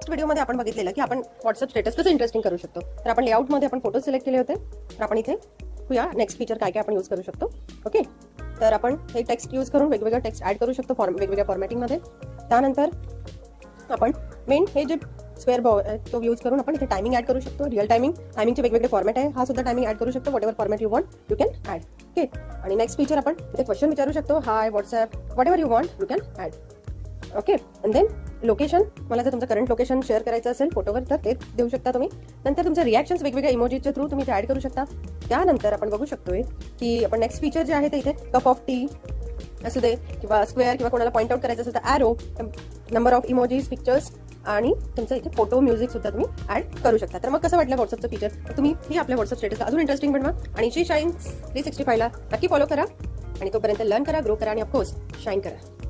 व्हिडिओमध्ये आपण बघितलेलं की आपण व्हॉट्सअप स्टेटस कसं इंटरेस्टिंग करू शकतो. तर आपण लेआउटमध्ये आपण फोटो सिलेक्ट केले होते. तर आपण इथे बघूया नेक्स्ट फीचर काय काय आपण यूज करू शकतो. ओके, तर आपण हे टेक्स्ट यूज करून वेगवेगळं टेक्स्ट ऍड करू शकतो वेगवेगळ्या फॉर्मॅटिंगमध्ये. त्यानंतर आपण मेन हे जे स्क्वेअर तो यूज करून आपण इथे टायमिंग ऍड करू शकतो. रिअल टायमिंगचे वेगवेगळे फॉर्मॅट आहे. हा सुद्धा टायमिंग ऍड करू शकतो. Whatever format you want you can add. Okay, आणि नेक्स्ट फीचर आपण इथे क्वेश्चन विचारू शकतो. Hi what's up whatever you want you can add. Okay, and then location, मला जर तुमचं करंट लोकेशन शेअर करायचं असेल फोटोवर तर ते देऊ शकता तुम्ही. नंतर तुमचे रिॲक्शन्स वेगवेगळ्या इमोजीच्या थ्रू तुम्ही ते ऍड करू शकता. त्यानंतर आपण बघू शकतोय की आपण नेक्स्ट फीचर जे आहे ते इथे कप ऑफ टी असू दे किंवा स्क्वेअर किंवा कोणाला पॉईंट आउट करायचं असेल तर arrow, number of emojis, pictures आणि तुमचं इथे फोटो म्युझिक सुद्धा तुम्ही ऍड करू शकता. तर मग कसं वाटलं व्हॉट्सअपचं फीचर? तुम्ही ही आपल्या व्हॉट्सअप स्टेटसला अजून इंटरेस्टिंग बनवा आणि शी शाईन 365 ला नक्की फॉलो करा आणि तोपर्यंत लर्न करा, ग्रो करा आणि ऑफकोर्स शाईन करा.